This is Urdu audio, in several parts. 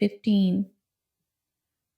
15।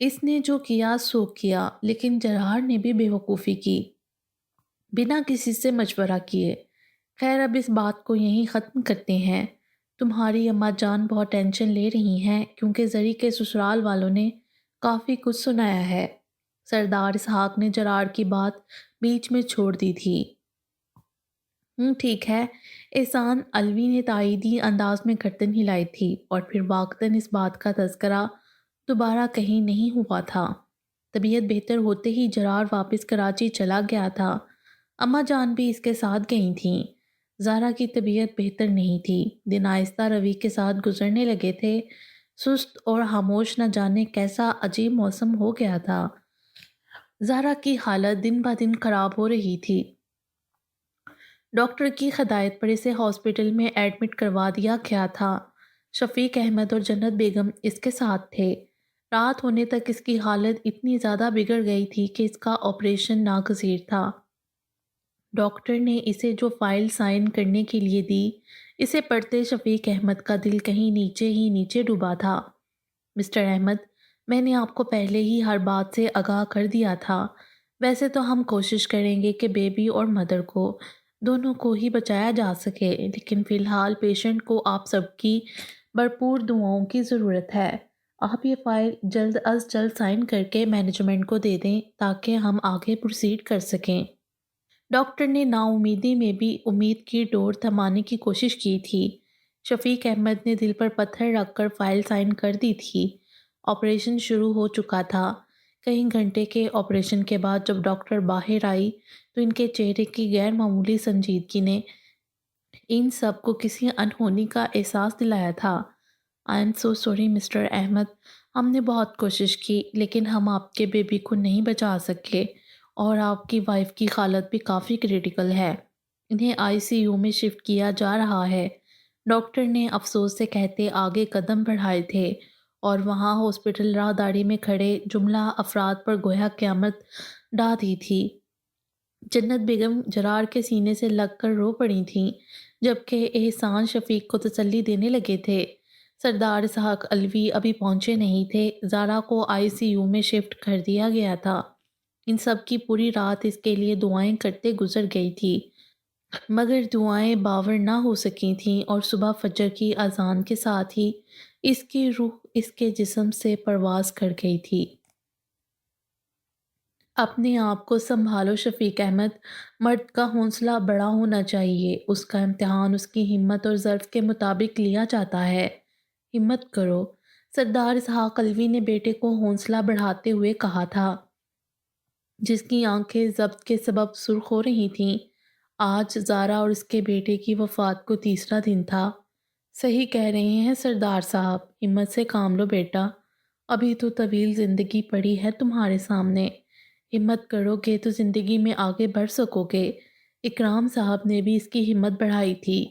اس نے جو کیا سو کیا، لیکن جرار نے بھی بے وقوفی کی، بنا کسی سے مشورہ کیے۔ خیر اب اس بات کو یہیں ختم کرتے ہیں۔ تمہاری اماں جان بہت ٹینشن لے رہی ہیں کیونکہ زری کے سسرال والوں نے کافی کچھ سنایا ہے۔ سردار اسحاق نے جرار کی بات بیچ میں چھوڑ دی تھی۔ ٹھیک ہے۔ احسان علوی نے تائیدی انداز میں گردن ہلائی تھی اور پھر واقعتاً اس بات کا تذکرہ دوبارہ کہیں نہیں ہوا تھا۔ طبیعت بہتر ہوتے ہی جرار واپس کراچی چلا گیا تھا۔ اماں جان بھی اس کے ساتھ گئی تھیں۔ زارا کی طبیعت بہتر نہیں تھی۔ دن آہستہ روی کے ساتھ گزرنے لگے تھے۔ سست اور خاموش، نہ جانے کیسا عجیب موسم ہو گیا تھا۔ زارا کی حالت دن بہ دن خراب ہو رہی تھی۔ ڈاکٹر کی ہدایت پر اسے ہاسپٹل میں ایڈمٹ کروا دیا گیا تھا۔ شفیق احمد اور جنت بیگم اس کے ساتھ تھے۔ رات ہونے تک اس کی حالت اتنی زیادہ بگڑ گئی تھی کہ اس کا آپریشن ناگزیر تھا۔ ڈاکٹر نے اسے جو فائل سائن کرنے کے لیے دی، اسے پڑھتے شفیق احمد کا دل کہیں نیچے ہی نیچے ڈوبا تھا۔ مسٹر احمد، میں نے آپ کو پہلے ہی ہر بات سے آگاہ کر دیا تھا۔ ویسے تو ہم کوشش کریں گے کہ بیبی اور مدر کو دونوں کو ہی بچایا جا سکے، لیکن فی الحال پیشنٹ کو آپ سب کی بھرپور دعاؤں کی ضرورت ہے۔ آپ یہ فائل جلد از جلد سائن کر کے مینجمنٹ کو دے دیں تاکہ ہم آگے پروسیڈ کر سکیں۔ ڈاکٹر نے نا امیدی میں بھی امید کی ڈور تھمانے کی کوشش کی تھی۔ شفیق احمد نے دل پر پتھر رکھ کر فائل سائن کر دی تھی۔ آپریشن شروع ہو چکا تھا۔ کئی گھنٹے کے آپریشن کے بعد جب ڈاکٹر باہر آئی تو ان کے چہرے کی غیر معمولی سنجیدگی نے ان سب کو کسی انہونی کا احساس دلایا تھا۔ I am so sorry mister Ahmed, ہم نے بہت کوشش کی لیکن ہم آپ کے بیبی کو نہیں بچا سکے اور آپ کی وائف کی حالت بھی کافی کریٹیکل ہے۔ انہیں آئی سی یو میں شفٹ کیا جا رہا ہے۔ ڈاکٹر نے افسوس سے کہتے آگے قدم بڑھائے تھے اور وہاں ہاسپٹل راہداری میں کھڑے جملہ افراد پر گویا قیامت ڈھا دی تھی۔ جنت بیگم جرار کے سینے سے لگ کر رو پڑی تھیں، جبکہ احسان شفیق کو تسلی دینے لگے تھے۔ سردار اسحاق علوی ابھی پہنچے نہیں تھے۔ زارا کو آئی سی یو میں شفٹ کر دیا گیا تھا۔ ان سب کی پوری رات اس کے لیے دعائیں کرتے گزر گئی تھی، مگر دعائیں باور نہ ہو سکی تھیں اور صبح فجر کی اذان کے ساتھ ہی اس کی روح اس کے جسم سے پرواز کر گئی تھی۔ اپنے آپ کو سنبھالو شفیق احمد، مرد کا حوصلہ بڑا ہونا چاہیے، اس کا امتحان اس کی ہمت اور ظرف کے مطابق لیا جاتا ہے۔ ہمت کرو، سردار اسحاق علوی نے بیٹے کو حوصلہ بڑھاتے ہوئے کہا تھا، جس کی آنکھیں ضبط کے سبب سرخ ہو رہی تھیں۔ آج زارا اور اس کے بیٹے کی وفات کو تیسرا دن تھا۔ صحیح کہہ رہے ہیں سردار صاحب، ہمت سے کام لو بیٹا، ابھی تو طویل زندگی پڑی ہے تمہارے سامنے۔ ہمت کرو گے تو زندگی میں آگے بڑھ سکو گے۔ اکرام صاحب نے بھی اس کی ہمت بڑھائی تھی۔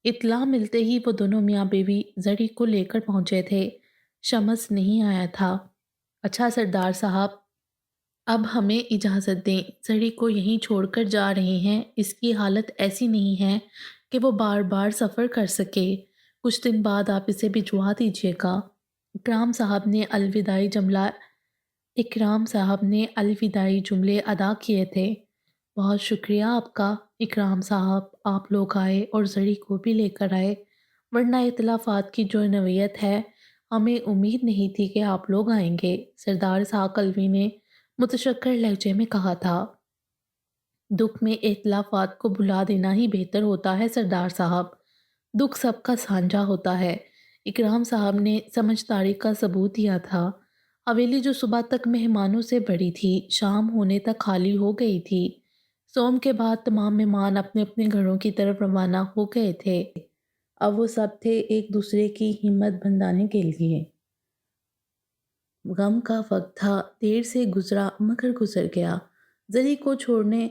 اطلاع ملتے ہی وہ دونوں میاں بیوی زری کو لے کر پہنچے تھے۔ شمس نہیں آیا تھا۔ اچھا سردار صاحب، اب ہمیں اجازت دیں، زری کو یہیں چھوڑ کر جا رہے ہیں۔ اس کی حالت ایسی نہیں ہے کہ وہ بار بار سفر کر سکے۔ کچھ دن بعد آپ اسے بھجوا دیجیے گا۔ اکرام صاحب نے الوداعی جملے ادا کیے تھے۔ بہت شکریہ آپ کا اکرام صاحب، آپ لوگ آئے اور زری کو بھی لے کر آئے، ورنہ اختلافات کی جو نوعیت ہے ہمیں امید نہیں تھی کہ آپ لوگ آئیں گے، سردار اسحاق علوی نے متشکر لہجے میں کہا تھا۔ دکھ میں اختلافات کو بھلا دینا ہی بہتر ہوتا ہے سردار صاحب، دکھ سب کا سانجھا ہوتا ہے۔ اکرام صاحب نے سمجھداری کا ثبوت دیا تھا۔ حویلی جو صبح تک مہمانوں سے بھری تھی، شام ہونے تک خالی ہو گئی تھی۔ صوم کے بعد تمام مہمان اپنے اپنے گھروں کی طرف روانہ ہو گئے تھے۔ اب وہ سب تھے ایک دوسرے کی ہمت بندھانے کے لیے۔ غم کا وقت تھا، دیر سے گزرا مگر گزر گیا۔ زری کو چھوڑنے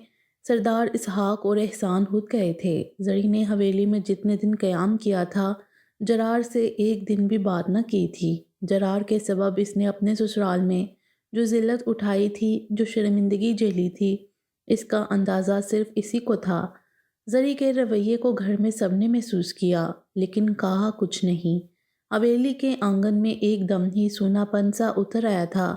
سردار اسحاق اور احسان خود گئے تھے۔ زری نے حویلی میں جتنے دن قیام کیا تھا، جرار سے ایک دن بھی بات نہ کی تھی۔ جرار کے سبب اس نے اپنے سسرال میں جو ذلت اٹھائی تھی، جو شرمندگی جھیلی تھی، اس کا اندازہ صرف اسی کو تھا۔ زری کے رویے کو گھر میں سب نے محسوس کیا، لیکن کہا کچھ نہیں۔ حویلی کے آنگن میں ایک دم ہی سونا پن سا اتر آیا تھا۔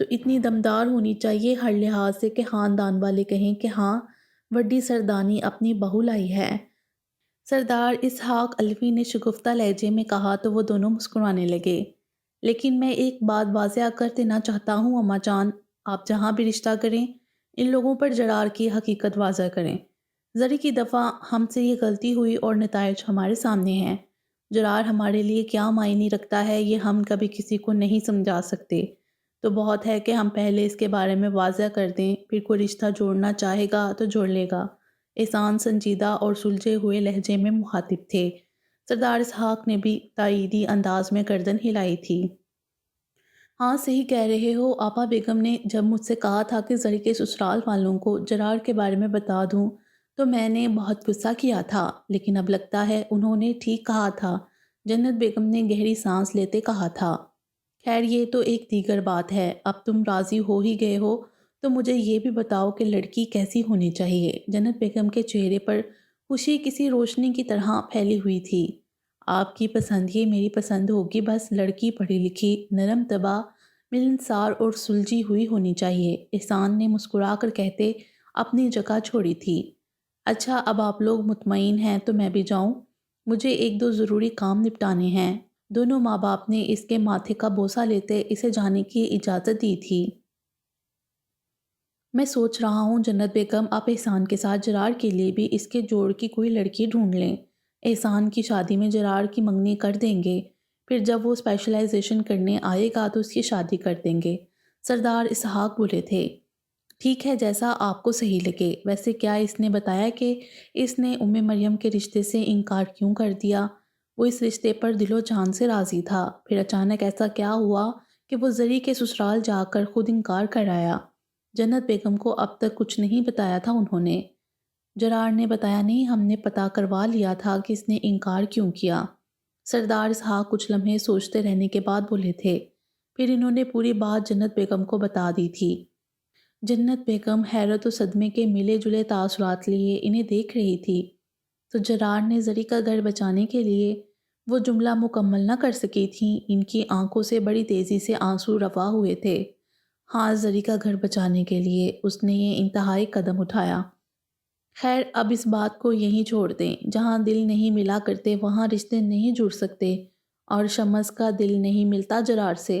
تو اتنی دمدار ہونی چاہیے ہر لحاظ سے کہ خاندان والے کہیں کہ ہاں وڈی سردانی اپنی بہو لائی ہے۔ سردار اسحاق الوی نے شگفتہ لہجے میں کہا تو وہ دونوں مسکرانے لگے۔ لیکن میں ایک بات واضح کر دینا چاہتا ہوں اماں جان، آپ جہاں بھی رشتہ کریں ان لوگوں پر جرار کی حقیقت واضح کریں۔ زری کی دفعہ ہم سے یہ غلطی ہوئی اور نتائج ہمارے سامنے ہیں۔ جرار ہمارے لیے کیا معنی رکھتا ہے یہ ہم کبھی کسی کو نہیں سمجھا سکتے، تو بہت ہے کہ ہم پہلے اس کے بارے میں واضح کر دیں، پھر کوئی رشتہ جوڑنا چاہے گا تو جوڑ لے گا۔ احسان سنجیدہ اور سلجھے ہوئے لہجے میں مخاطب تھے۔ سردار اسحاق نے بھی تائیدی انداز میں گردن ہلائی تھی۔ ہاں صحیح کہہ رہے ہو، آپا بیگم نے جب مجھ سے کہا تھا کہ زری کے سسرال والوں کو جرار کے بارے میں بتا دوں تو میں نے بہت غصہ کیا تھا، لیکن اب لگتا ہے انہوں نے ٹھیک کہا تھا۔ جنت بیگم نے گہری سانس لیتے کہا تھا۔ خیر یہ تو ایک دیگر بات ہے، اب تم راضی ہو ہی گئے ہو تو مجھے یہ بھی بتاؤ کہ لڑکی کیسی ہونی چاہیے۔ جنت بیگم کے چہرے پر خوشی کسی روشنی کی طرح پھیلی ہوئی تھی۔ آپ کی پسند ہی میری پسند ہوگی، بس لڑکی پڑھی لکھی، نرم طبع، ملنسار اور سلجھی ہوئی ہونی چاہیے، احسان نے مسکرا کر کہتے اپنی جگہ چھوڑی تھی۔ اچھا اب آپ لوگ مطمئن ہیں تو میں بھی جاؤں، مجھے ایک دو ضروری کام نپٹانے ہیں۔ دونوں ماں باپ نے اس کے ماتھے کا بوسہ لیتے اسے جانے کی اجازت دی تھی۔ میں سوچ رہا ہوں جنت بیگم آپ احسان کے ساتھ جرار کے لیے بھی اس کے جوڑ کی کوئی لڑکی ڈھونڈ لیں۔ احسان کی شادی میں جرار کی منگنی کر دیں گے، پھر جب وہ اسپیشلائزیشن کرنے آئے گا تو اس کی شادی کر دیں گے۔ سردار اسحاق بولے تھے۔ ٹھیک ہے جیسا آپ کو صحیح لگے، ویسے کیا اس نے بتایا کہ اس نے مریم کے رشتے سے انکار کیوں کر دیا؟ وہ اس رشتے پر دل و جان سے راضی تھا، پھر اچانک ایسا کیا ہوا کہ وہ زری کے سسرال جا کر خود انکار کر آیا؟ جنت بیگم کو اب تک کچھ نہیں بتایا تھا انہوں نے۔ جرار نے بتایا نہیں، ہم نے پتہ کروا لیا تھا کہ اس نے انکار کیوں کیا۔ سردار اسحاق کچھ لمحے سوچتے رہنے کے بعد بولے تھے، پھر انہوں نے پوری بات جنت بیگم کو بتا دی تھی۔ جنت بیگم حیرت و صدمے کے ملے جلے تاثرات لیے انہیں دیکھ رہی تھی، تو جرار نے زری کا گھر بچانے کے لیے وہ جملہ مکمل نہ کر سکی تھیں، ان کی آنکھوں سے بڑی تیزی سے آنسو روا ہوئے تھے۔ ہاں زری کا گھر بچانے کے لیے اس نے یہ انتہائی قدم اٹھایا۔ خیر اب اس بات کو یہیں چھوڑ دیں، جہاں دل نہیں ملا کرتے وہاں رشتے نہیں جڑ سکتے، اور شمس کا دل نہیں ملتا جرار سے،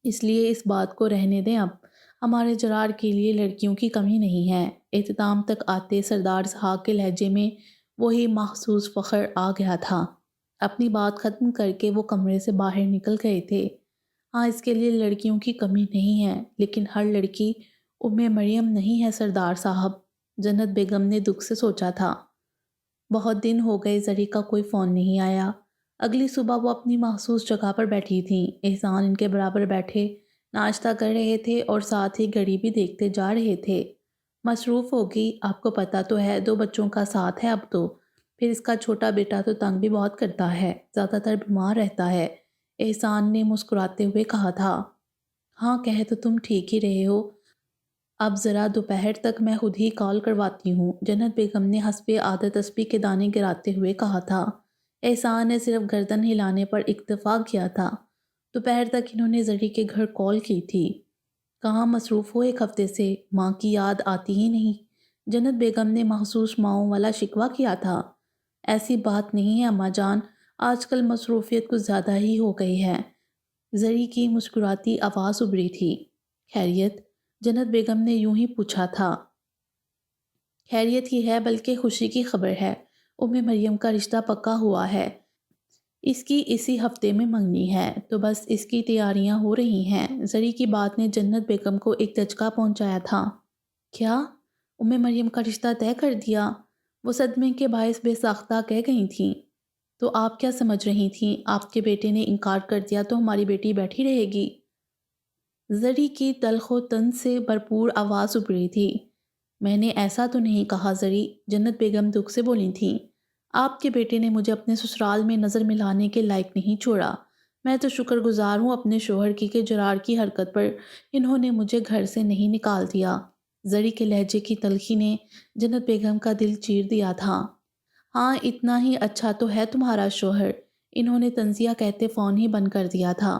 اس لیے اس بات کو رہنے دیں۔ اب ہمارے جرار کے لیے لڑکیوں کی کمی نہیں ہے۔ اختتام تک آتے سردار اسحاق کے لہجے میں وہی محسوس فخر آ گیا تھا۔ اپنی بات ختم کر کے وہ کمرے سے باہر نکل گئے تھے۔ ہاں اس کے لیے لڑکیوں کی کمی نہیں ہے، لیکن ہر لڑکی مریم نہیں ہے سردار صاحب، جنت بیگم نے دکھ سے سوچا تھا۔ بہت دن ہو گئے زری کا کوئی فون نہیں آیا۔ اگلی صبح وہ اپنی مخصوص جگہ پر بیٹھی تھیں، احسان ان کے برابر بیٹھے ناشتہ کر رہے تھے اور ساتھ ہی گھڑی بھی دیکھتے جا رہے تھے۔ مصروف ہوگی، آپ کو پتہ تو ہے 2 بچوں کا ساتھ ہے اب تو، پھر اس کا چھوٹا بیٹا تو تنگ بھی بہت کرتا ہے، زیادہ تر بیمار رہتا ہے، احسان نے مسکراتے ہوئے کہا تھا۔ ہاں کہہ تو تم ٹھیک ہی رہے ہو، اب ذرا دوپہر تک میں خود ہی کال کرواتی ہوں، جنت بیگم نے حسب عادت تسبیح کے دانے گراتے ہوئے کہا تھا۔ احسان نے صرف گردن ہلانے پر اکتفا کیا تھا۔ دوپہر تک انہوں نے زری کے گھر کال کی تھی۔ کہاں مصروف ہو 1 ہفتے سے، ماں کی یاد آتی ہی نہیں، جنت بیگم نے محسوس ماؤں والا شکوہ کیا تھا۔ ایسی بات نہیں ہے اماں جان، آج کل مصروفیت کچھ زیادہ ہی ہو گئی ہے۔ زری کی مسکراتی آواز ابھری تھی۔ خیریت؟ جنت بیگم نے یوں ہی پوچھا تھا۔ خیریت ہی ہے بلکہ خوشی کی خبر ہے، مریم کا رشتہ پکا ہوا ہے، اس کی اسی ہفتے میں منگنی ہے، تو بس اس کی تیاریاں ہو رہی ہیں۔ زری کی بات نے جنت بیگم کو ایک دھچکا پہنچایا تھا۔ کیا؟ مریم کا رشتہ طے کر دیا؟ وہ صدمے کے باعث بے ساختہ کہہ گئی تھیں۔ تو آپ کیا سمجھ رہی تھیں؟ آپ کے بیٹے نے انکار کر دیا تو ہماری بیٹی بیٹھی رہے گی؟ زری کی تلخ و طنز سے بھرپور آواز ابھری تھی۔ میں نے ایسا تو نہیں کہا زری، جنت بیگم دکھ سے بولی تھیں۔ آپ کے بیٹے نے مجھے اپنے سسرال میں نظر ملانے کے لائق نہیں چھوڑا، میں تو شکر گزار ہوں اپنے شوہر کی کہ جرار کی حرکت پر انہوں نے مجھے گھر سے نہیں نکال دیا۔ زری کے لہجے کی تلخی نے جنت بیگم کا دل چیر دیا تھا۔ ہاں اتنا ہی اچھا تو ہے تمہارا شوہر، انہوں نے تنزیہ کہتے فون ہی بند کر دیا تھا۔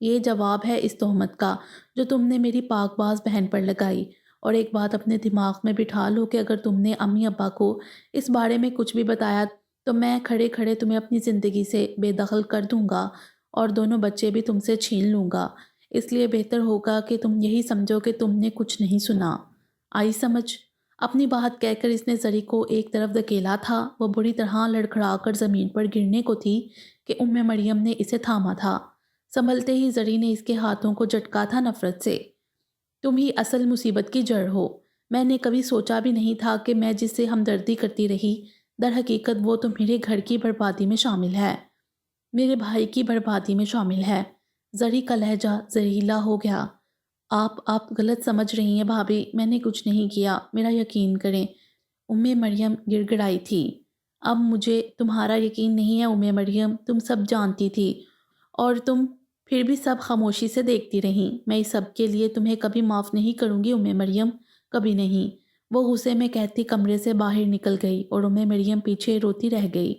یہ جواب ہے اس تہمت کا جو تم نے میری پاک باز بہن پر لگائی۔ اور ایک بات اپنے دماغ میں بٹھا لو کہ اگر تم نے امی ابا کو اس بارے میں کچھ بھی بتایا تو میں کھڑے کھڑے تمہیں اپنی زندگی سے بے دخل کر دوں گا اور دونوں بچے بھی تم سے چھین لوں گا۔ اس لیے بہتر ہوگا کہ تم یہی سمجھو کہ تم نے کچھ نہیں سنا۔ آئی سمجھ؟ اپنی بات کہہ کر اس نے زری کو ایک طرف دھکیلا تھا۔ وہ بری طرح لڑکھڑا کر زمین پر گرنے کو تھی کہ مریم نے اسے تھاما تھا۔ سنبھلتے ہی زری نے اس کے ہاتھوں کو جھٹکا تھا نفرت سے۔ تم ہی اصل مصیبت کی جڑ ہو۔ میں نے کبھی سوچا بھی نہیں تھا کہ میں جس سے ہمدردی کرتی رہی در حقیقت وہ تو میرے گھر کی بربادی میں شامل ہے، میرے بھائی کی بربادی میں شامل ہے۔ زری کا لہجہ زہریلا ہو گیا۔ آپ غلط سمجھ رہی ہیں بھابھی، میں نے کچھ نہیں کیا، میرا یقین کریں۔ مریم گڑ گڑائی تھی۔ اب مجھے تمہارا یقین نہیں ہے مریم، تم سب جانتی تھی اور تم پھر بھی سب خاموشی سے دیکھتی رہیں۔ میں اس سب کے لیے تمہیں کبھی معاف نہیں کروں گی مریم، کبھی نہیں۔ وہ غصے میں کہتی کمرے سے باہر نکل گئی اور مریم پیچھے روتی رہ گئی۔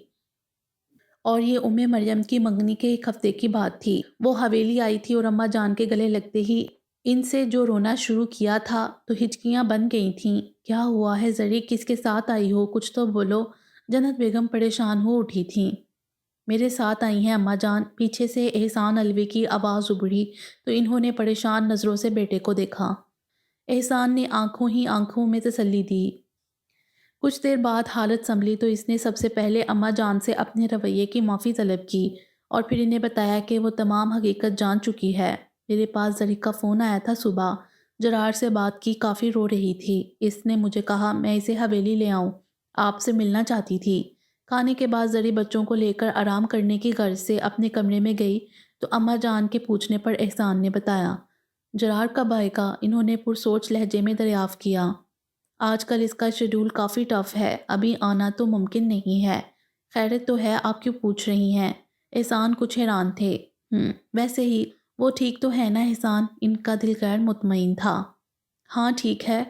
اور یہ مریم کی منگنی کے ایک ہفتے کی بات تھی۔ وہ حویلی آئی تھی اور اماں جان کے گلے لگتے ہی ان سے جو رونا شروع کیا تھا تو ہچکیاں بن گئی تھیں۔ کیا ہوا ہے زری، کس کے ساتھ آئی ہو؟ کچھ تو بولو۔ جنت بیگم پریشان ہو اٹھی تھیں۔ میرے ساتھ آئی ہیں اماں جان، پیچھے سے احسان الوی کی آواز ابھری تو انہوں نے پریشان نظروں سے بیٹے کو دیکھا۔ احسان نے آنکھوں ہی آنکھوں میں تسلی دی۔ کچھ دیر بعد حالت سنبھلی تو اس نے سب سے پہلے اماں جان سے اپنے رویے کی معافی طلب کی اور پھر انہیں بتایا کہ وہ تمام حقیقت جان چکی ہے۔ میرے پاس زری کا فون آیا تھا صبح، جرار سے بات کی، کافی رو رہی تھی۔ اس نے مجھے کہا میں اسے حویلی لے آؤں، آپ سے ملنا چاہتی تھی۔ کھانے کے بعد زری بچوں کو لے کر آرام کرنے کی غرض سے اپنے کمرے میں گئی تو اماں جان کے پوچھنے پر احسان نے بتایا۔ جرار کب آئے گا؟ انہوں نے پرسوچ لہجے میں دریافت کیا۔ آج کل اس کا شیڈول کافی ٹف ہے، ابھی آنا تو ممکن نہیں ہے۔ خیریت تو ہے، آپ کیوں پوچھ رہی ہیں؟ احسان کچھ حیران تھے۔ ویسے ہی وہ ٹھیک تو ہے نا احسان؟ ان کا دل غیر مطمئن تھا۔ ہاں ٹھیک ہے،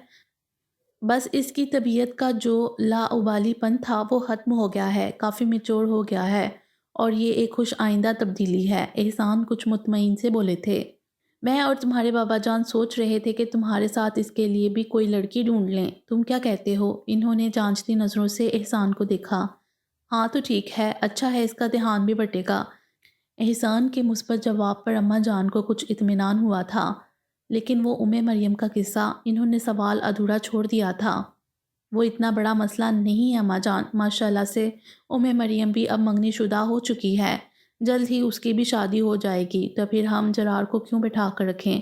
بس اس کی طبیعت کا جو لاابالی پن تھا وہ ختم ہو گیا ہے، کافی میچور ہو گیا ہے اور یہ ایک خوش آئندہ تبدیلی ہے۔ احسان کچھ مطمئن سے بولے تھے۔ میں اور تمہارے بابا جان سوچ رہے تھے کہ تمہارے ساتھ اس کے لیے بھی کوئی لڑکی ڈھونڈ لیں، تم کیا کہتے ہو؟ انہوں نے جانچتی نظروں سے احسان کو دیکھا۔ ہاں تو ٹھیک ہے، اچھا ہے، اس کا دھیان بھی بٹے گا۔ احسان کے مثبت جواب پر اماں جان کو کچھ اطمینان ہوا تھا، لیکن وہ مریم کا قصہ، انہوں نے سوال ادھورا چھوڑ دیا تھا۔ وہ اتنا بڑا مسئلہ نہیں ہے اماں جان، ماشاءاللہ سے مریم بھی اب منگنی شدہ ہو چکی ہے، جلد ہی اس کی بھی شادی ہو جائے گی، تو پھر ہم جرار کو کیوں بٹھا کر رکھیں؟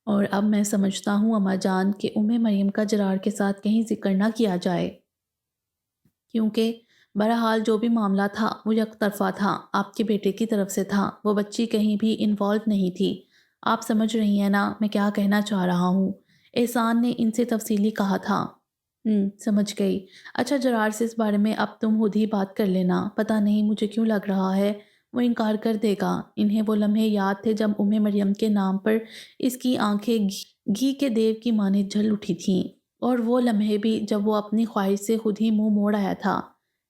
اور اب میں سمجھتا ہوں اماں جان کہ مریم کا جرار کے ساتھ کہیں ذکر نہ کیا جائے، کیونکہ بہرحال جو بھی معاملہ تھا وہ یک طرفہ تھا، آپ کے بیٹے کی طرف سے تھا، وہ بچی کہیں بھی انوالو نہیں تھی۔ آپ سمجھ رہی ہیں نا میں کیا کہنا چاہ رہا ہوں؟ احسان نے ان سے تفصیلی کہا تھا۔ سمجھ گئی۔ اچھا جرار سے اس بارے میں اب تم خود ہی بات کر لینا، پتہ نہیں مجھے کیوں لگ رہا ہے وہ انکار کر دے گا۔ انہیں وہ لمحے یاد تھے جب مریم کے نام پر اس کی آنکھیں گھی کے دیو کی مانند جل اٹھی تھیں، اور وہ لمحے بھی جب وہ اپنی خواہش سے خود ہی منہ موڑ آیا تھا،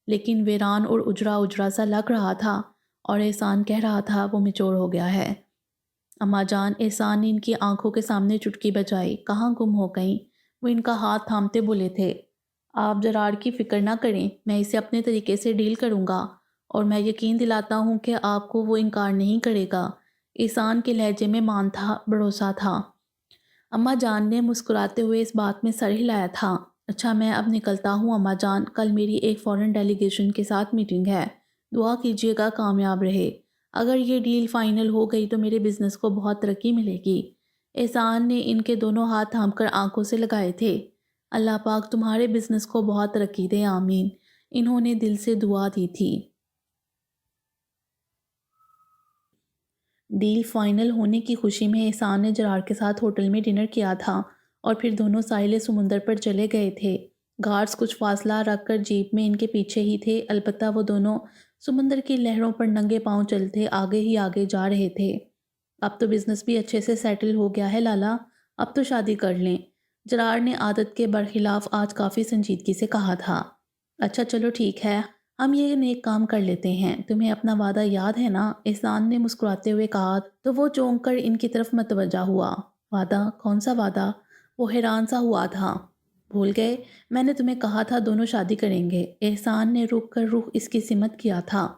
لیکن ویران اور اجڑا اجڑا سا لگ رہا تھا، اور احسان کہہ رہا تھا وہ میچور ہو گیا ہے۔ اماں جان، احسان نے ان کی آنکھوں کے سامنے چٹکی بجائی۔ کہاں گم ہو گئیں؟ وہ ان کا ہاتھ تھامتے بولے تھے۔ آپ جرار کی فکر نہ کریں، میں اسے اپنے طریقے سے ڈیل کروں گا اور میں یقین دلاتا ہوں کہ آپ کو وہ انکار نہیں کرے گا۔ احسان کے لہجے میں مان تھا، بھروسہ تھا۔ اماں جان نے مسکراتے ہوئے اس بات میں سر ہلایا تھا۔ اچھا میں اب نکلتا ہوں اماں جان، کل میری ایک فورن ڈیلیگیشن کے ساتھ میٹنگ ہے، دعا کیجیے گا کامیاب رہے۔ اگر یہ ڈیل فائنل ہو گئی تو میرے بزنس کو بہت ترقی ملے گی۔ احسان نے ان کے دونوں ہاتھ تھام کر آنکھوں سے لگائے تھے۔ اللہ پاک تمہارے بزنس کو بہت ترقی دے، آمین۔ انہوں نے دل سے دعا دی تھی۔ ڈیل فائنل ہونے کی خوشی میں احسان نے جرار کے ساتھ ہوٹل میں ڈنر کیا تھا اور پھر دونوں ساحل سمندر پر چلے گئے تھے۔ گارڈز کچھ فاصلہ رکھ کر جیپ میں ان کے پیچھے ہی تھے، البتہ وہ دونوں سمندر کی لہروں پر ننگے پاؤں چلتے آگے ہی آگے جا رہے تھے۔ اب تو بزنس بھی اچھے سے سیٹل ہو گیا ہے لالا، اب تو شادی کر لیں، جرار نے عادت کے برخلاف آج کافی سنجیدگی سے کہا تھا۔ اچھا چلو ٹھیک ہے، ہم یہ نیک کام کر لیتے ہیں، تمہیں اپنا وعدہ یاد ہے نا؟ احسان نے مسکراتے ہوئے کہا تو وہ چونک کر ان کی طرف متوجہ ہوا۔ وعدہ؟ کون سا وعدہ؟ وہ حیران سا ہوا تھا۔ بھول گئے؟ میں نے تمہیں کہا تھا دونوں شادی کریں گے۔ احسان نے رک کر رخ اس کی سمت کیا تھا۔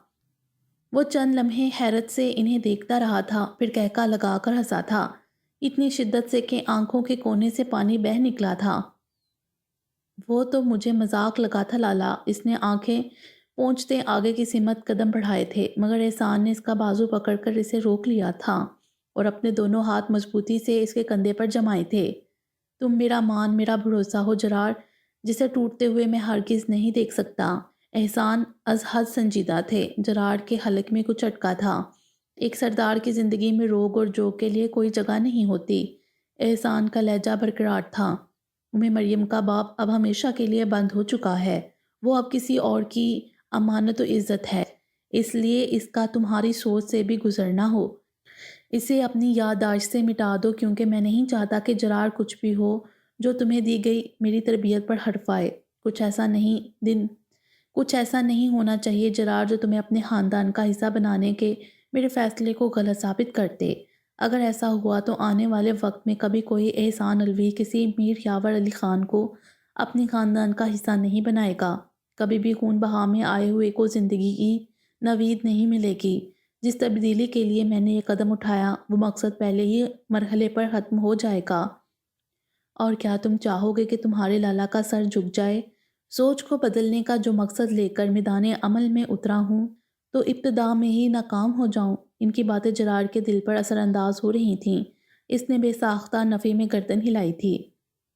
وہ چند لمحے حیرت سے انہیں دیکھتا رہا تھا، پھر کہکا لگا کر ہنسا تھا، اتنی شدت سے کہ آنکھوں کے کونے سے پانی بہہ نکلا تھا۔ وہ تو مجھے مذاق لگا تھا لالا۔ اس نے آنکھیں پونچھتے آگے کی سمت قدم بڑھائے تھے، مگر احسان نے اس کا بازو پکڑ کر اسے روک لیا تھا اور اپنے دونوں ہاتھ مضبوطی سے اس کے کندھے پر جمائے تھے۔ تم میرا مان، میرا بھروسہ ہو جرار، جسے ٹوٹتے ہوئے میں ہرگز نہیں دیکھ سکتا۔ احسان از حد سنجیدہ تھے۔ جرار کے حلق میں کچھ اٹکا تھا۔ ایک سردار کی زندگی میں روگ اور جوگ کے لیے کوئی جگہ نہیں ہوتی۔ احسان کا لہجہ برقرار تھا۔ مریم کا باپ اب ہمیشہ کے لیے بند ہو چکا ہے، وہ اب کسی اور کی امانت و عزت ہے، اس لیے اس کا تمہاری سوچ سے بھی گزرنا ہو۔ اسے اپنی یادداشت سے مٹا دو، کیونکہ میں نہیں چاہتا کہ جرار کچھ بھی ہو جو تمہیں دی گئی میری تربیت پر حرف آئے۔ کچھ ایسا نہیں ہونا چاہیے جرار جو تمہیں اپنے خاندان کا حصہ بنانے کے میرے فیصلے کو غلط ثابت کرتے۔ اگر ایسا ہوا تو آنے والے وقت میں کبھی کوئی احسان الوی کسی میر یاور علی خان کو اپنی خاندان کا حصہ نہیں بنائے گا۔ کبھی بھی خون بہا میں آئے ہوئے کو زندگی کی نوید نہیں ملے گی۔ جس تبدیلی کے لیے میں نے یہ قدم اٹھایا وہ مقصد پہلے ہی مرحلے پر ختم ہو جائے گا۔ اور کیا تم چاہو گے کہ تمہارے لالا کا سر جھک جائے؟ سوچ کو بدلنے کا جو مقصد لے کر میدان عمل میں اترا ہوں تو ابتدا میں ہی ناکام ہو جاؤں؟ ان کی باتیں جرار کے دل پر اثر انداز ہو رہی تھیں۔ اس نے بے ساختہ نفی میں گردن ہلائی تھی۔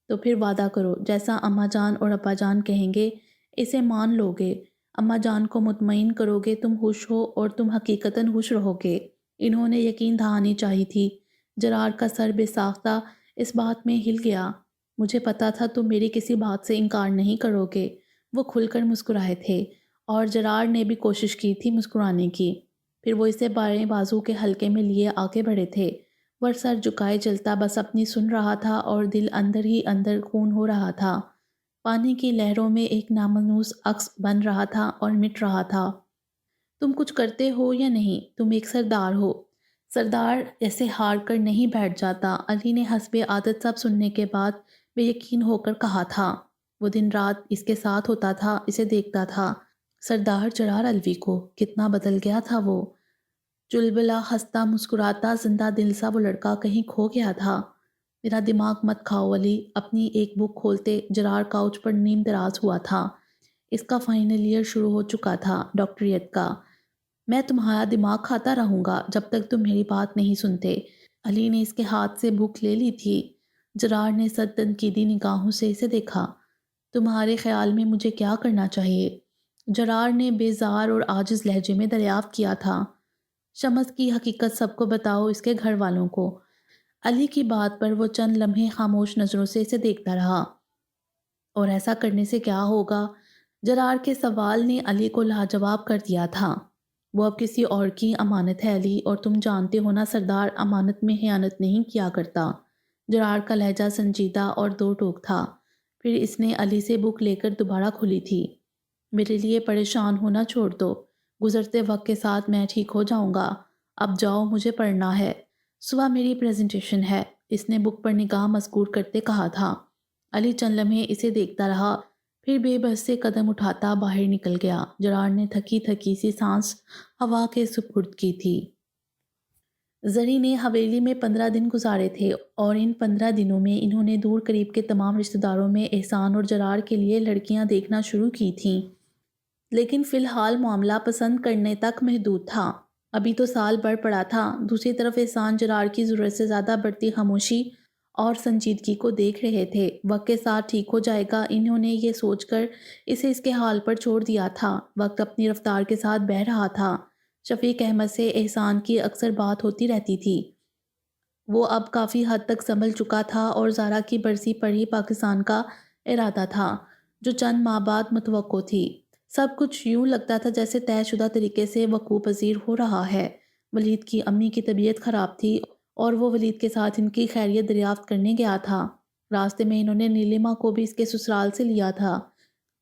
تو پھر وعدہ کرو، جیسا اماں جان اور ابا جان کہیں گے اسے مان لو گے۔ اماں جان کو مطمئن کرو گے، تم خوش ہو اور تم حقیقتاً خوش رہو گے۔ انہوں نے یقین دہانی چاہی تھی۔ جرار کا سر بے ساختہ اس بات میں ہل گیا۔ مجھے پتا تھا تم میری کسی بات سے انکار نہیں کرو گے۔ وہ کھل کر مسکرائے تھے اور جرار نے بھی کوشش کی تھی مسکرانے کی۔ پھر وہ اسے بائیں بازو کے حلقے میں لیے آگے بڑھے تھے۔ وہ سر جھکائے چلتا بس اپنی سن رہا تھا اور دل اندر ہی اندر خون ہو رہا تھا۔ پانی کی لہروں میں ایک نامنوس عکس بن رہا تھا اور مٹ رہا تھا۔ تم کچھ کرتے ہو یا نہیں، تم ایک سردار ہو۔ سردار ایسے ہار کر نہیں بیٹھ جاتا، علی نے حسب عادت سب سننے کے بعد بے یقین ہو کر کہا تھا۔ وہ دن رات اس کے ساتھ ہوتا تھا، اسے دیکھتا تھا۔ سردار جرار الوی کو کتنا بدل گیا تھا وہ۔ چلبلا ہنستا مسکراتا زندہ دل سا وہ لڑکا کہیں کھو گیا تھا۔ میرا دماغ مت کھاؤ علی۔ اپنی ایک بک کھولتے جرار کاؤچ پر نیم دراز ہوا تھا۔ اس کا فائنل ایئر شروع ہو چکا تھا، ڈاکٹریٹ کا۔ میں تمہارا دماغ کھاتا رہوں گا جب تک تم میری بات نہیں سنتے۔ علی نے اس کے ہاتھ سے بک لے لی تھی۔ جرار نے سخت تنقیدی نگاہوں سے اسے دیکھا۔ تمہارے خیال میں مجھے کیا کرنا چاہیے؟ جرار نے بیزار اور عاجز لہجے میں دریافت کیا تھا۔ شمس کی حقیقت سب کو بتاؤ، اس کے گھر والوں کو۔ علی کی بات پر وہ چند لمحے خاموش نظروں سے اسے دیکھتا رہا۔ اور ایسا کرنے سے کیا ہوگا؟ جرار کے سوال نے علی کو لاجواب کر دیا تھا۔ وہ اب کسی اور کی امانت ہے علی، اور تم جانتے ہو نا سردار امانت میں خیانت نہیں کیا کرتا۔ جرار کا لہجہ سنجیدہ اور دو ٹوک تھا۔ پھر اس نے علی سے بک لے کر دوبارہ کھولی تھی۔ میرے لیے پریشان ہونا چھوڑ دو، گزرتے وقت کے ساتھ میں ٹھیک ہو جاؤں گا۔ اب جاؤ، مجھے پڑھنا ہے، صبح میری پریزنٹیشن ہے۔ اس نے بک پر نگاہ مسکور کرتے کہا تھا۔ علی چند لمحے اسے دیکھتا رہا، پھر بے بس سے قدم اٹھاتا باہر نکل گیا۔ جرار نے تھکی تھکی سی سانس ہوا کے سپرد کی تھی۔ زری نے حویلی میں 15 دن گزارے تھے اور ان 15 دنوں میں انہوں نے دور قریب کے تمام رشتہ داروں میں احسان اور جرار کے لیے لڑکیاں دیکھنا شروع کی تھیں، لیکن فی الحال معاملہ پسند کرنے تک محدود تھا۔ ابھی تو سال بڑھ پڑا تھا۔ دوسری طرف احسان جرار کی ضرورت سے زیادہ بڑھتی خاموشی اور سنجیدگی کو دیکھ رہے تھے۔ وقت کے ساتھ ٹھیک ہو جائے گا، انہوں نے یہ سوچ کر اسے اس کے حال پر چھوڑ دیا تھا۔ وقت اپنی رفتار کے ساتھ بہہ رہا تھا۔ شفیق احمد سے احسان کی اکثر بات ہوتی رہتی تھی۔ وہ اب کافی حد تک سنبھل چکا تھا اور زارا کی برسی پر ہی پاکستان کا ارادہ تھا، جو چند ماہ بعد متوقع تھی۔ سب کچھ یوں لگتا تھا جیسے طے شدہ طریقے سے وقوع پذیر ہو رہا ہے۔ ولید کی امی کی طبیعت خراب تھی اور وہ ولید کے ساتھ ان کی خیریت دریافت کرنے گیا تھا۔ راستے میں انہوں نے نیلما کو بھی اس کے سسرال سے لیا تھا۔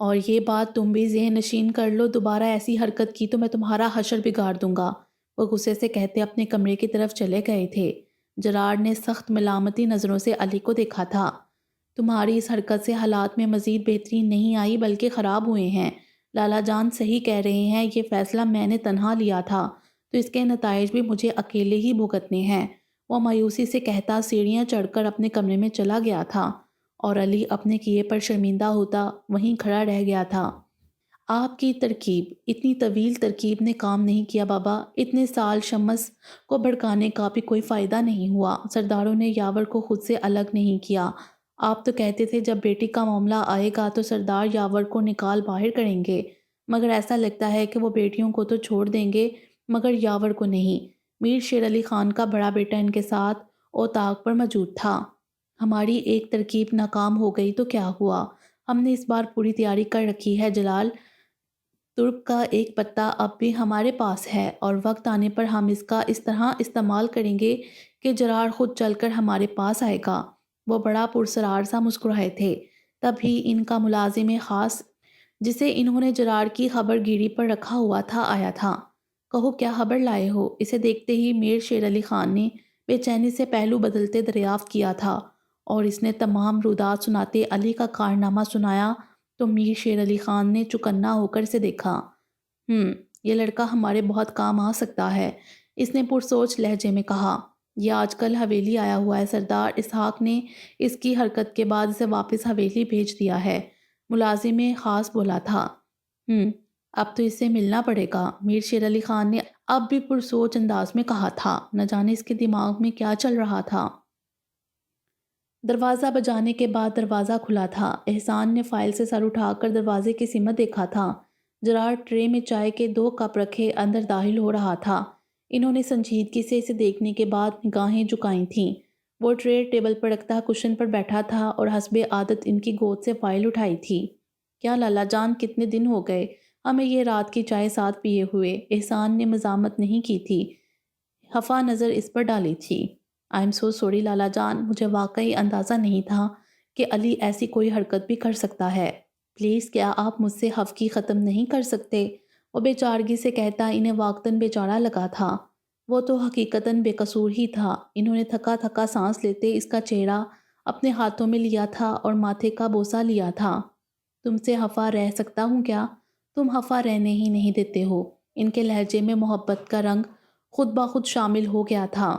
اور یہ بات تم بھی ذہن نشین کر لو، دوبارہ ایسی حرکت کی تو میں تمہارا حشر بگاڑ دوں گا۔ وہ غصے سے کہتے اپنے کمرے کی طرف چلے گئے تھے۔ جراڈ نے سخت ملامتی نظروں سے علی کو دیکھا تھا۔ تمہاری اس حرکت سے حالات میں مزید بہتری نہیں آئی بلکہ خراب ہوئے ہیں۔ لالا جان صحیح کہہ رہے ہیں، یہ فیصلہ میں نے تنہا لیا تھا تو اس کے نتائج بھی مجھے اکیلے ہی بھگتنے ہیں۔ وہ مایوسی سے کہتا سیڑھیاں چڑھ کر اپنے کمرے میں چلا گیا تھا اور علی اپنے کیے پر شرمندہ ہوتا وہیں کھڑا رہ گیا تھا۔ آپ کی ترکیب، اتنی طویل ترکیب نے کام نہیں کیا بابا۔ اتنے سال شمس کو بھڑکانے کا بھی کوئی فائدہ نہیں ہوا۔ سرداروں نے یاور کو خود سے الگ نہیں کیا۔ آپ تو کہتے تھے جب بیٹی کا معاملہ آئے گا تو سردار یاور کو نکال باہر کریں گے، مگر ایسا لگتا ہے کہ وہ بیٹیوں کو تو چھوڑ دیں گے مگر یاور کو نہیں۔ میر شیر علی خان کا بڑا بیٹا ان کے ساتھ اوطاق پر موجود تھا۔ ہماری ایک ترکیب ناکام ہو گئی تو کیا ہوا؟ ہم نے اس بار پوری تیاری کر رکھی ہے جلال۔ ترک کا ایک پتہ اب بھی ہمارے پاس ہے اور وقت آنے پر ہم اس کا اس طرح استعمال کریں گے کہ جرار خود چل کر ہمارے پاس آئے گا۔ وہ بڑا پرسرار سا مسکرائے تھے۔ تبھی ان کا ملازم خاص جسے انہوں نے جرار کی خبر گیری پر رکھا ہوا تھا آیا تھا۔ کہو کیا خبر لائے ہو؟ اسے دیکھتے ہی میر شیر علی خان نے بے چینی سے پہلو بدلتے دریافت کیا تھا اور اس نے تمام رودات سناتے علی کا کارنامہ سنایا تو میر شیر علی خان نے چکنا ہو کر اسے دیکھا۔ یہ لڑکا ہمارے بہت کام آ سکتا ہے، اس نے پرسوچ لہجے میں کہا۔ یہ آج کل حویلی آیا ہوا ہے سردار، اسحاق نے اس کی حرکت کے بعد اسے واپس حویلی بھیج دیا ہے، ملازم خاص بولا تھا۔ اب تو اس سے ملنا پڑے گا، میر شیر علی خان نے اب بھی پرسوچ انداز میں کہا تھا۔ نہ جانے اس کے دماغ میں کیا چل رہا تھا۔ دروازہ بجانے کے بعد دروازہ کھلا تھا۔ احسان نے فائل سے سر اٹھا کر دروازے کی سمت دیکھا تھا۔ جرارڈ ٹرے میں چائے کے 2 کپ رکھے اندر داخل ہو رہا تھا۔ انہوں نے سنجیدگی سے اسے دیکھنے کے بعد نگاہیں جھکائی تھیں۔ وہ ٹرے ٹیبل پر رکھتا کشن پر بیٹھا تھا اور حسب عادت ان کی گود سے فائل اٹھائی تھی۔ کیا لالا جان، کتنے دن ہو گئے ہمیں یہ رات کی چائے ساتھ پیے ہوئے؟ احسان نے مزاحمت نہیں کی تھی، خفا نظر اس پر ڈالی تھی۔ آئی ایم سو سوری لالا جان، مجھے واقعی اندازہ نہیں تھا کہ علی ایسی کوئی حرکت بھی کر سکتا ہے۔ پلیز کیا آپ مجھ سے خفگی ختم نہیں کر سکتے؟ وہ بے چارگی سے کہتا انہیں واقعتاً بے چارہ لگا تھا۔ وہ تو حقیقتاً بے قصور ہی تھا۔ انہوں نے تھکا تھکا سانس لیتے اس کا چہرہ اپنے ہاتھوں میں لیا تھا اور ماتھے کا بوسہ لیا تھا۔ تم سے خفا رہ سکتا ہوں کیا؟ تم خفا رہنے ہی نہیں دیتے ہو۔ ان کے لہجے میں محبت کا رنگ خود بخود شامل ہو گیا تھا۔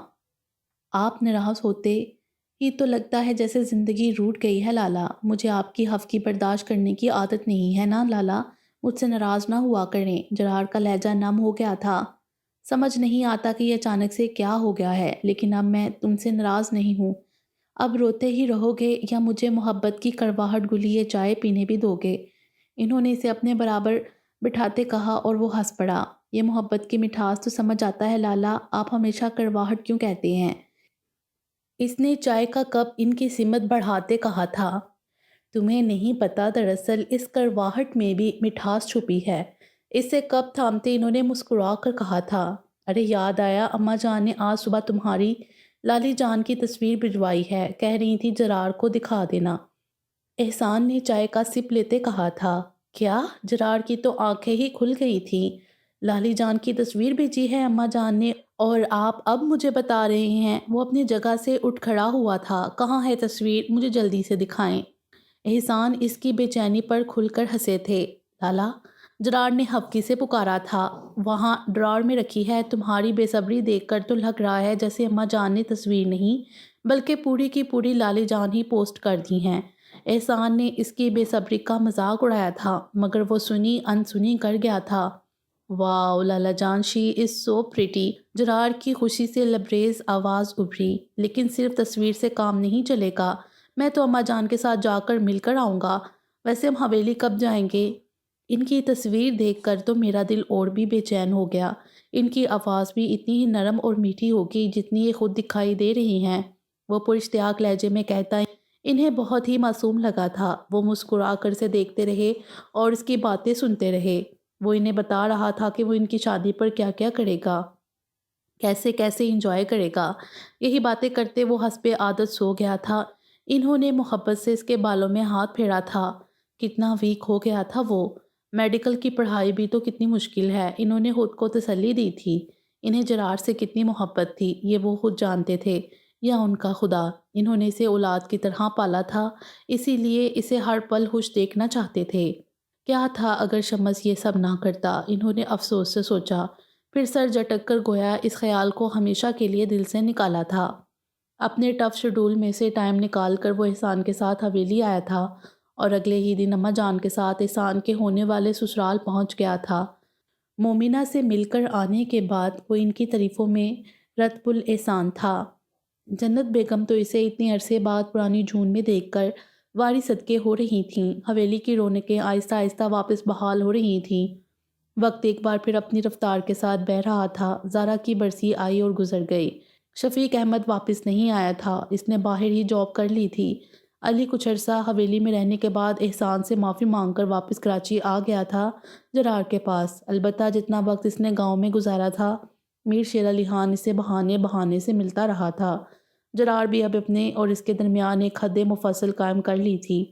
آپ ناراض ہوتے ہی تو لگتا ہے جیسے زندگی روٹ گئی ہے لالا۔ مجھے آپ کی خفگی برداشت کرنے کی عادت نہیں ہے نا لالا، مجھ سے ناراض نہ ہوا کریں۔ جرار کا لہجہ نم ہو گیا تھا۔ سمجھ نہیں آتا کہ یہ اچانک سے کیا ہو گیا ہے، لیکن اب میں تم سے ناراض نہیں ہوں۔ اب روتے ہی رہو گے یا مجھے محبت کی کڑواہٹ گلی یہ چائے پینے بھی دو گے؟ انہوں نے اسے اپنے برابر بٹھاتے کہا اور وہ ہنس پڑا۔ یہ محبت کی مٹھاس تو سمجھ آتا ہے لالا، آپ ہمیشہ کڑواہٹ کیوں کہتے ہیں؟ اس نے چائے کا کپ ان کی سمت بڑھاتے کہا تھا۔ تمہیں نہیں پتا، دراصل اس کڑواہٹ میں بھی مٹھاس چھپی ہے۔ اس سے کپ تھامتے انہوں نے مسکرا کر کہا تھا۔ ارے یاد آیا، اماں جان نے آج صبح تمہاری لالی جان کی تصویر بھجوائی ہے، کہہ رہی تھی جرار کو دکھا دینا۔ احسان نے چائے کا سپ لیتے کہا تھا۔ کیا؟ جرار کی تو آنکھیں ہی کھل گئی تھیں۔ لالی جان کی تصویر بھیجی ہے اماں جان نے اور آپ اب مجھے بتا رہے ہیں؟ وہ اپنی جگہ سے اٹھ کھڑا ہوا تھا۔ کہاں ہے تصویر؟ مجھے جلدی سے دکھائیں۔ احسان اس کی بے چینی پر کھل کر ہنسے تھے۔ لالا، جرار نے خفگی سے پکارا تھا۔ وہاں ڈرار میں رکھی ہے، تمہاری بے صبری دیکھ کر تو لگ رہا ہے جیسے اماں جان نے تصویر نہیں بلکہ پوری کی پوری لالی جان ہی پوسٹ کر دی ہیں۔ احسان نے اس کی بے صبری کا مذاق اڑایا تھا مگر وہ سنی انسنی کر گیا تھا۔ واو لالا جان، شی از سو پریٹی۔ جرار کی خوشی سے لبریز آواز ابھری۔ لیکن صرف تصویر سے کام نہیں چلے گا، میں تو اماں جان کے ساتھ جا کر مل کر آؤں گا۔ ویسے ہم حویلی کب جائیں گے؟ ان کی تصویر دیکھ کر تو میرا دل اور بھی بے چین ہو گیا۔ ان کی آواز بھی اتنی ہی نرم اور میٹھی ہوگی جتنی یہ خود دکھائی دے رہی ہیں۔ وہ پراشتیاق لہجے میں کہتا انہیں بہت ہی معصوم لگا تھا۔ وہ مسکرا کر اسے دیکھتے رہے اور اس کی باتیں سنتے رہے۔ وہ انہیں بتا رہا تھا کہ وہ ان کی شادی پر کیا کیا کرے گا، کیسے کیسے انجوائے کرے گا۔ یہی باتیں کرتے وہ حسب عادت سو گیا تھا۔ انہوں نے محبت سے اس کے بالوں میں ہاتھ پھیرا تھا۔ کتنا ویک ہو گیا تھا وہ۔ میڈیکل کی پڑھائی بھی تو کتنی مشکل ہے۔ انہوں نے خود کو تسلی دی تھی۔ انہیں جرار سے کتنی محبت تھی یہ وہ خود جانتے تھے، یا ان کا خدا۔ انہوں نے اسے اولاد کی طرح پالا تھا، اسی لیے اسے ہر پل خوش دیکھنا چاہتے تھے۔ کیا تھا اگر شمس یہ سب نہ کرتا، انہوں نے افسوس سے سوچا، پھر سر جھٹک کر گویا اس خیال کو ہمیشہ کے لیے دل سے نکالا تھا۔ اپنے ٹف شیڈول میں سے ٹائم نکال کر وہ احسان کے ساتھ حویلی آیا تھا، اور اگلے ہی دن اماں جان کے ساتھ احسان کے ہونے والے سسرال پہنچ گیا تھا۔ مومنہ سے مل کر آنے کے بعد وہ ان کی تعریفوں میں رتب الاحسان تھا۔ جنت بیگم تو اسے اتنے عرصے بعد پرانی جون میں دیکھ کر واری صدقے ہو رہی تھیں۔ حویلی کی رونقیں آہستہ آہستہ واپس بحال ہو رہی تھیں۔ وقت ایک بار پھر اپنی رفتار کے ساتھ بہہ رہا تھا۔ زارا کی برسی آئی اور گزر گئی۔ شفیق احمد واپس نہیں آیا تھا، اس نے باہر ہی جاب کر لی تھی۔ علی کچھ عرصہ حویلی میں رہنے کے بعد احسان سے معافی مانگ کر واپس کراچی آ گیا تھا جرار کے پاس۔ البتہ جتنا وقت اس نے گاؤں میں گزارا تھا، میر شیر علی خان اسے بہانے بہانے سے ملتا رہا تھا۔ جرار بھی اب اپنے اور اس کے درمیان ایک حد مفصل قائم کر لی تھی۔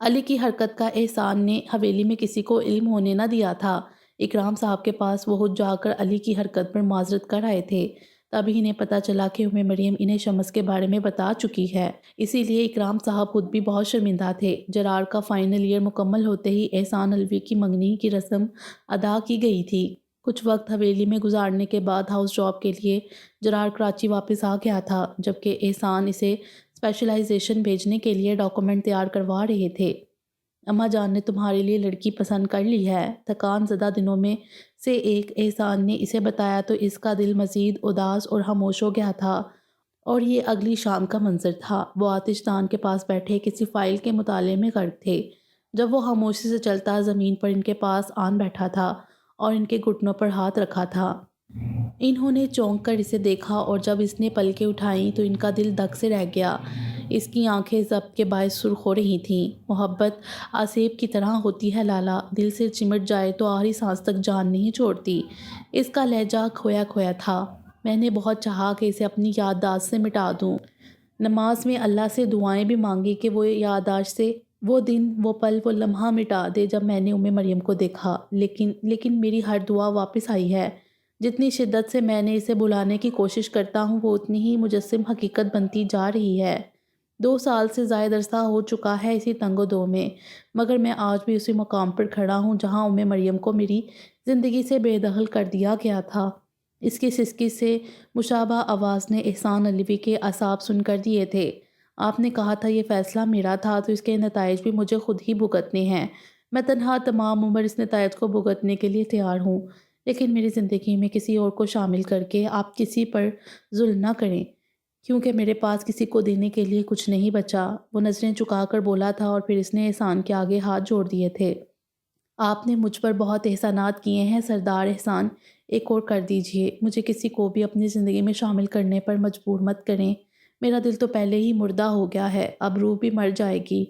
علی کی حرکت کا احسان نے حویلی میں کسی کو علم ہونے نہ دیا تھا۔ اکرام صاحب کے پاس وہ خود جا کر علی کی حرکت پر معذرت کر آئے تھے۔ تبھی انہیں پتہ چلا کہ مریم انہیں شمس کے بارے میں بتا چکی ہے، اسی لیے اکرام صاحب خود بھی بہت شرمندہ تھے۔ جرار کا فائنل ایئر مکمل ہوتے ہی احسان علوی کی منگنی کی رسم ادا کی گئی تھی۔ کچھ وقت حویلی میں گزارنے کے بعد ہاؤس جاب کے لیے جرار کراچی واپس آ گیا تھا، جبکہ احسان اسے اسپیشلائزیشن بھیجنے کے لیے ڈاکومنٹ تیار کروا رہے تھے۔ اماں جان نے تمہارے لیے لڑکی پسند کر لی ہے، تھکان زدہ دنوں میں سے ایک احسان نے اسے بتایا تو اس کا دل مزید اداس اور خاموش ہو گیا تھا۔ اور یہ اگلی شام کا منظر تھا۔ وہ آتش دان کے پاس بیٹھے کسی فائل کے مطالعے میں غرق تھے، جب وہ خاموشی سے چلتا زمین پر ان کے پاس آن بیٹھا تھا اور ان کے گھٹنوں پر ہاتھ رکھا تھا۔ انہوں نے چونک کر اسے دیکھا اور جب اس نے پلکیں اٹھائیں تو ان کا دل دھک سے رہ گیا۔ اس کی آنکھیں ضبط کے باعث سرخ ہو رہی تھیں۔ محبت آسیب کی طرح ہوتی ہے لالا، دل سے چمٹ جائے تو آخری سانس تک جان نہیں چھوڑتی۔ اس کا لہجہ کھویا کھویا تھا۔ میں نے بہت چاہا کہ اسے اپنی یادداشت سے مٹا دوں۔ نماز میں اللہ سے دعائیں بھی مانگی کہ وہ یادداشت سے وہ دن، وہ پل، وہ لمحہ مٹا دے جب میں نے مریم کو دیکھا۔ لیکن میری ہر دعا واپس آئی ہے۔ جتنی شدت سے میں نے اسے بلانے کی کوشش کرتا ہوں وہ اتنی ہی مجسم حقیقت بنتی جا رہی ہے۔ 2 سال سے زائد عرصہ ہو چکا ہے اسی تنگ و دو میں، مگر میں آج بھی اسی مقام پر کھڑا ہوں جہاں مریم کو میری زندگی سے بے دخل کر دیا گیا تھا۔ اس کی سسکی سے مشابہ آواز نے احسان علوی کے اعصاب سن کر دیے تھے۔ آپ نے کہا تھا یہ فیصلہ میرا تھا تو اس کے نتائج بھی مجھے خود ہی بھگتنے ہیں۔ میں تنہا تمام عمر اس نتائج کو بھگتنے کے لیے تیار ہوں، لیکن میری زندگی میں کسی اور کو شامل کر کے آپ کسی پر ظلم نہ کریں، کیونکہ میرے پاس کسی کو دینے کے لیے کچھ نہیں بچا۔ وہ نظریں چکا کر بولا تھا اور پھر اس نے احسان کے آگے ہاتھ جوڑ دیے تھے۔ آپ نے مجھ پر بہت احسانات کیے ہیں سردار احسان، ایک اور کر دیجئے۔ مجھے کسی کو بھی اپنی زندگی میں شامل کرنے پر مجبور مت کریں۔ میرا دل تو پہلے ہی مردہ ہو گیا ہے، اب روح بھی مر جائے گی۔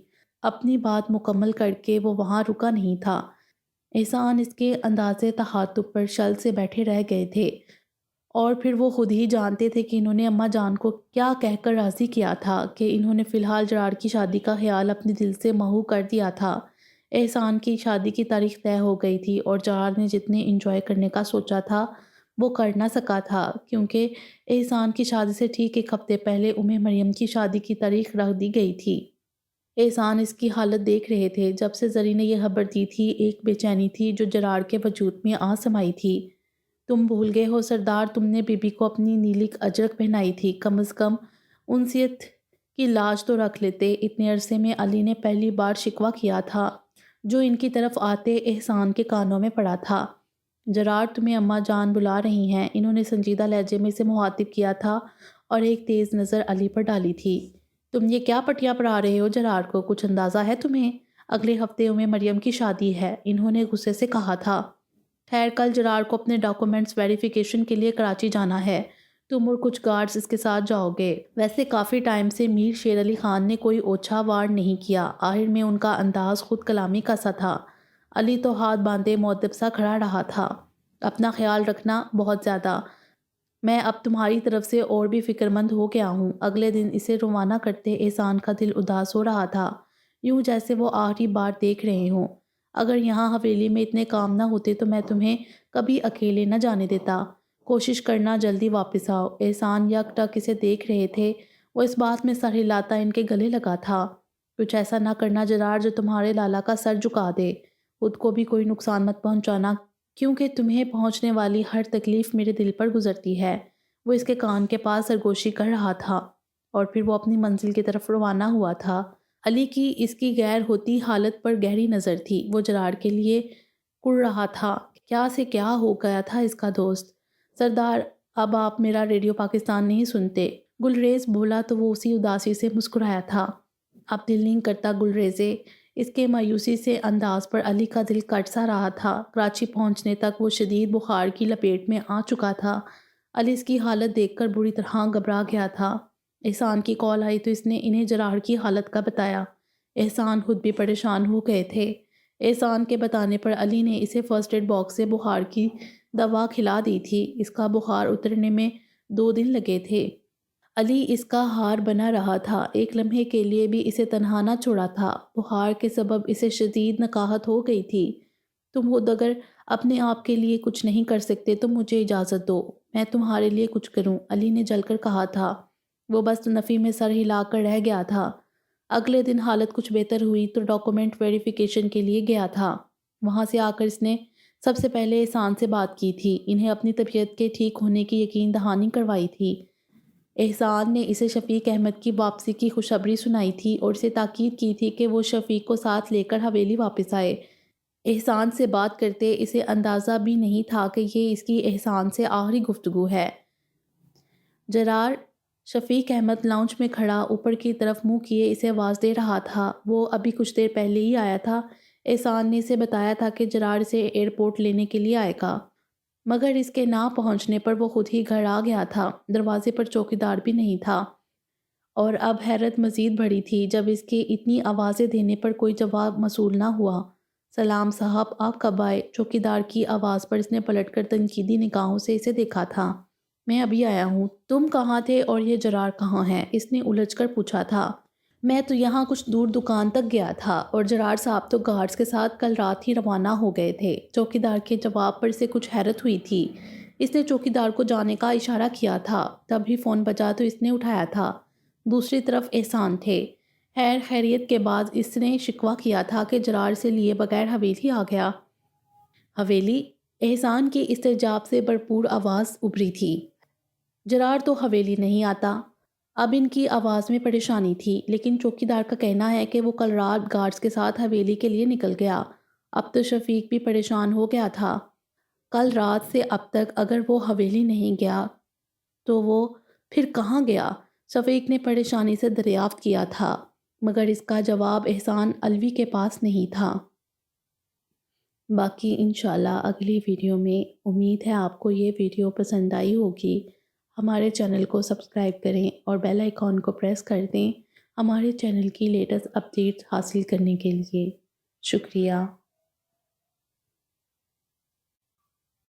اپنی بات مکمل کر کے وہ وہاں رکا نہیں تھا۔ احسان اس کے اندازے تخاطب پر شل سے بیٹھے رہ گئے تھے، اور پھر وہ خود ہی جانتے تھے کہ انہوں نے اماں جان کو کیا کہہ کر راضی کیا تھا کہ انہوں نے فی الحال جرار کی شادی کا خیال اپنے دل سے محو کر دیا تھا۔ احسان کی شادی کی تاریخ طے ہو گئی تھی اور جرار نے جتنے انجوائے کرنے کا سوچا تھا وہ کر نہ سکا تھا، کیونکہ احسان کی شادی سے ٹھیک 1 ہفتے پہلے مریم کی شادی کی تاریخ رکھ دی گئی تھی۔ احسان اس کی حالت دیکھ رہے تھے۔ جب سے زری نے یہ خبر دی تھی ایک بے چینی تھی جو جرار کے وجود میں آ سمائی تھی۔ تم بھول گئے ہو سردار، تم نے بی بی کو اپنی نیلک اجرک پہنائی تھی، کم از کم انسیت کی لاج تو رکھ لیتے۔ اتنے عرصے میں علی نے پہلی بار شکوہ کیا تھا جو ان کی طرف آتے احسان کے کانوں میں پڑا تھا۔ جرار تمہیں اماں جان بلا رہی ہیں، انہوں نے سنجیدہ لہجے میں اسے مخاطب کیا تھا اور ایک تیز نظر علی پر ڈالی تھی۔ تم یہ کیا پٹیاں پڑھا رہے ہو جرار کو، کچھ اندازہ ہے تمہیں؟ اگلے ہفتے مریم کی شادی ہے، انہوں نے غصے سے کہا تھا۔ خیر کل جرار کو اپنے ڈاکومنٹس ویریفیکیشن کے لیے کراچی جانا ہے، تم اور کچھ گارڈز اس کے ساتھ جاؤ گے۔ ویسے کافی ٹائم سے میر شیر علی خان نے کوئی اوچھا وار نہیں کیا، آخر میں ان کا انداز خود کلامی کا سا تھا۔ علی تو ہاتھ باندھے مؤدب سا کھڑا رہا تھا۔ اپنا خیال رکھنا، بہت زیادہ۔ میں اب تمہاری طرف سے اور بھی فکر مند ہو گیا ہوں۔ اگلے دن اسے روانہ کرتے احسان کا دل اداس ہو رہا تھا، یوں جیسے وہ آخری بار دیکھ رہے ہوں۔ اگر یہاں حویلی میں اتنے کام نہ ہوتے تو میں تمہیں کبھی اکیلے نہ جانے دیتا۔ کوشش کرنا جلدی واپس آؤ۔ احسان یکٹک اسے دیکھ رہے تھے۔ وہ اس بات میں سر ہلاتا ان کے گلے لگا تھا۔ کچھ ایسا نہ کرنا جرار جو تمہارے لالا کا سر جھکا دے۔ خود کو بھی کوئی نقصان مت پہنچانا، کیونکہ تمہیں پہنچنے والی ہر تکلیف میرے دل پر گزرتی ہے۔ وہ اس کے کان کے پاس سرگوشی کر رہا تھا اور پھر وہ اپنی منزل کی طرف روانہ ہوا تھا۔ علی کی اس کی غیر ہوتی حالت پر گہری نظر تھی۔ وہ جرار کے لیے کڑ رہا تھا۔ کیا سے کیا ہو گیا تھا اس کا دوست؟ سردار، اب آپ میرا ریڈیو پاکستان نہیں سنتے؟ گلریز بولا تو وہ اسی اداسی سے مسکرایا تھا۔ اب دل نہیں کرتا گلریزے۔ اس کے مایوسی سے انداز پر علی کا دل کٹ سا رہا تھا۔ کراچی پہنچنے تک وہ شدید بخار کی لپیٹ میں آ چکا تھا۔ علی اس کی حالت دیکھ کر بری طرح گھبرا گیا تھا۔ احسان کی کال آئی تو اس نے انہیں جرار کی حالت کا بتایا۔ احسان خود بھی پریشان ہو گئے تھے۔ احسان کے بتانے پر علی نے اسے فرسٹ ایڈ باکس سے بخار کی دوا کھلا دی تھی۔ اس کا بخار اترنے میں 2 دن لگے تھے۔ علی اس کا ہار بنا رہا تھا۔ ایک لمحے کے لیے بھی اسے تنہا نہ چھوڑا تھا۔ بخار کے سبب اسے شدید نکاہت ہو گئی تھی۔ تم خود اگر اپنے آپ کے لیے کچھ نہیں کر سکتے تو مجھے اجازت دو، میں تمہارے لیے کچھ کروں، علی نے جل کر کہا تھا۔ وہ بس نفی میں سر ہلا کر رہ گیا تھا۔ اگلے دن حالت کچھ بہتر ہوئی تو ڈاکومنٹ ویریفیکیشن کے لیے گیا تھا۔ وہاں سے آ کر اس نے سب سے پہلے احسان سے بات کی تھی۔ انہیں اپنی طبیعت کے ٹھیک ہونے کی یقین دہانی کروائی تھی۔ احسان نے اسے شفیق احمد کی واپسی کی خوشخبری سنائی تھی اور اسے تاکید کی تھی کہ وہ شفیق کو ساتھ لے کر حویلی واپس آئے۔ احسان سے بات کرتے اسے اندازہ بھی نہیں تھا کہ یہ اس کی احسان سے آخری گفتگو ہے۔ جرار شفیق احمد لاؤنج میں کھڑا اوپر کی طرف منہ کیے اسے آواز دے رہا تھا۔ وہ ابھی کچھ دیر پہلے ہی آیا تھا۔ احسان نے اسے بتایا تھا کہ جرار اسے ایئرپورٹ لینے کے لیے آئے گا، مگر اس کے نہ پہنچنے پر وہ خود ہی گھر آ گیا تھا۔ دروازے پر چوکیدار بھی نہیں تھا اور اب حیرت مزید بڑھی تھی جب اس کے اتنی آوازیں دینے پر کوئی جواب موصول نہ ہوا۔ سلام صاحب، آپ کب آئے؟ چوکیدار کی آواز پر اس نے پلٹ کر تنقیدی نگاہوں سے اسے دیکھا تھا۔ میں ابھی آیا ہوں۔ تم کہاں تھے اور یہ جرار کہاں ہے؟ اس نے الجھ کر پوچھا تھا۔ میں تو یہاں کچھ دور دکان تک گیا تھا اور جرار صاحب تو گارڈز کے ساتھ کل رات ہی روانہ ہو گئے تھے۔ چوکیدار کے جواب پر اسے کچھ حیرت ہوئی تھی۔ اس نے چوکیدار کو جانے کا اشارہ کیا تھا۔ تبھی فون بجا تو اس نے اٹھایا تھا۔ دوسری طرف احسان تھے۔ خیر خیریت کے بعد اس نے شکوہ کیا تھا کہ جرار سے لیے بغیر حویلی آ گیا۔ حویلی؟ احسان کی استعجاب سے بھرپور آواز ابھری تھی۔ جرار تو حویلی نہیں آتا۔ اب ان کی آواز میں پریشانی تھی، لیکن چوکیدار کا کہنا ہے کہ وہ کل رات گارڈز کے ساتھ حویلی کے لیے نکل گیا۔ اب تو شفیق بھی پریشان ہو گیا تھا۔ کل رات سے اب تک اگر وہ حویلی نہیں گیا تو وہ پھر کہاں گیا؟ شفیق نے پریشانی سے دریافت کیا تھا، مگر اس کا جواب احسان علوی کے پاس نہیں تھا۔ باقی انشاءاللہ اگلی ویڈیو میں۔ امید ہے آپ کو یہ ویڈیو پسند آئی ہوگی۔ ہمارے چینل کو سبسکرائب کریں اور بیل آئیکن کو پریس کر دیں ہمارے چینل کی لیٹسٹ اپڈیٹس حاصل کرنے کے لیے۔ شکریہ۔